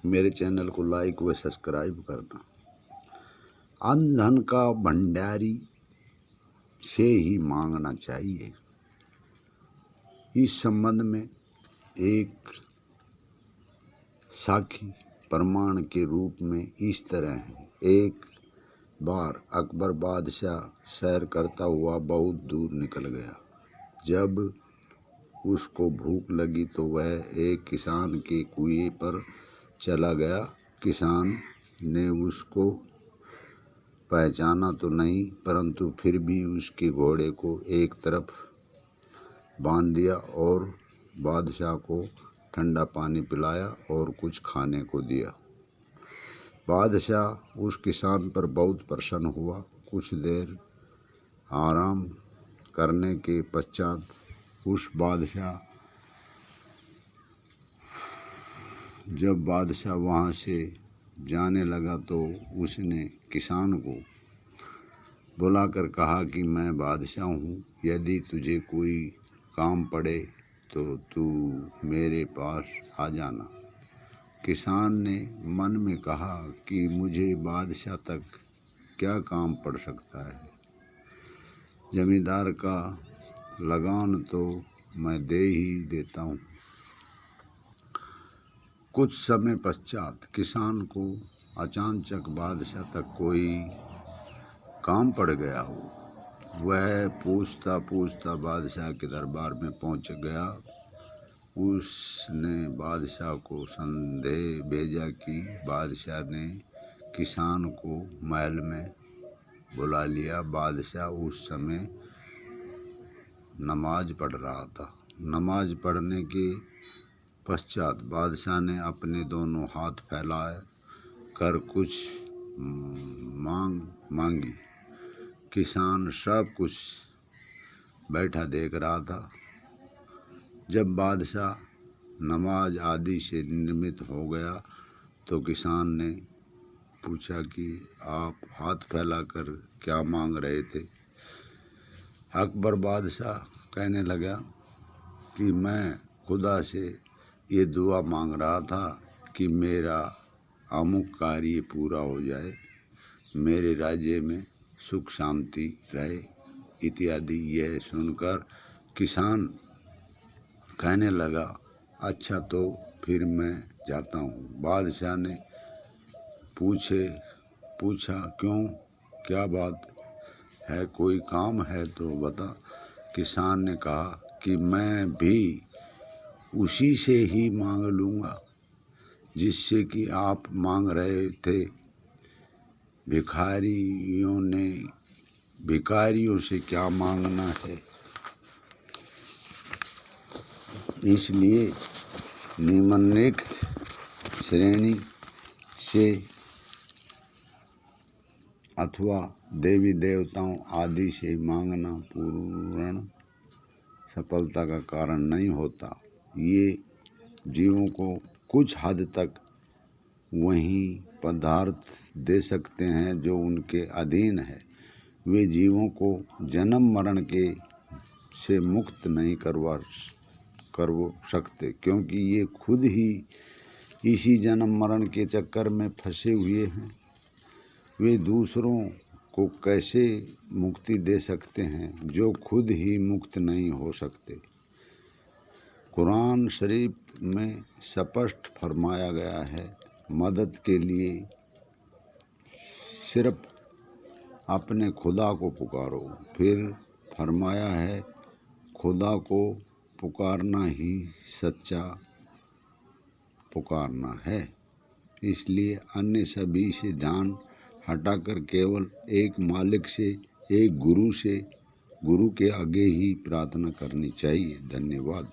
मेरे चैनल को लाइक व सब्सक्राइब करना। अन्न धन का भंडारी से ही मांगना चाहिए। इस संबंध में एक साक्षी प्रमाण के रूप में इस तरह है। एक बार अकबर बादशाह सैर करता हुआ बहुत दूर निकल गया। जब उसको भूख लगी तो वह एक किसान के कुएं पर चला गया। किसान ने उसको पहचाना तो नहीं, परंतु फिर भी उसके घोड़े को एक तरफ बांध दिया और बादशाह को ठंडा पानी पिलाया और कुछ खाने को दिया। बादशाह उस किसान पर बहुत प्रसन्न हुआ। कुछ देर आराम करने के पश्चात जब बादशाह वहाँ से जाने लगा तो उसने किसान को बुलाकर कहा कि मैं बादशाह हूँ, यदि तुझे कोई काम पड़े तो तू मेरे पास आ जाना। किसान ने मन में कहा कि मुझे बादशाह तक क्या काम पड़ सकता है, जमींदार का लगान तो मैं दे ही देता हूँ। कुछ समय पश्चात किसान को अचानक बादशाह तक कोई काम पड़ गया हो। वह पूछता पूछता बादशाह के दरबार में पहुँच गया। उसने बादशाह को संदेह भेजा कि बादशाह ने किसान को महल में बुला लिया। बादशाह उस समय नमाज पढ़ रहा था। नमाज पढ़ने के पश्चात बादशाह ने अपने दोनों हाथ फैलाए कर कुछ मांग मांगी। किसान सब कुछ बैठा देख रहा था। जब बादशाह नमाज आदि से निर्मित हो गया तो किसान ने पूछा कि आप हाथ फैलाकर क्या मांग रहे थे। अकबर बादशाह कहने लगा कि मैं खुदा से ये दुआ मांग रहा था कि मेरा अमुक कार्य पूरा हो जाए, मेरे राज्य में सुख शांति रहे इत्यादि। यह सुनकर किसान कहने लगा, अच्छा तो फिर मैं जाता हूँ। बादशाह ने पूछा क्यों, क्या बात है, कोई काम है तो बता। किसान ने कहा कि मैं भी उसी से ही मांग लूँगा जिससे कि आप मांग रहे थे। भिखारियों से क्या मांगना है, इसलिए निम्नलिखित श्रेणी से अथवा देवी देवताओं आदि से मांगना पूर्ण सफलता का कारण नहीं होता। ये जीवों को कुछ हद तक वही पदार्थ दे सकते हैं जो उनके अधीन है। वे जीवों को जन्म मरण से मुक्त नहीं करवा सकते, क्योंकि ये खुद ही इसी जन्म मरण के चक्कर में फंसे हुए हैं। वे दूसरों को कैसे मुक्ति दे सकते हैं जो खुद ही मुक्त नहीं हो सकते। कुरान शरीफ में स्पष्ट फरमाया गया है, मदद के लिए सिर्फ अपने खुदा को पुकारो। फिर फरमाया है, खुदा को पुकारना ही सच्चा पुकारना है। इसलिए अन्य सभी से ध्यान हटाकर केवल एक मालिक से, एक गुरु के आगे ही प्रार्थना करनी चाहिए। धन्यवाद।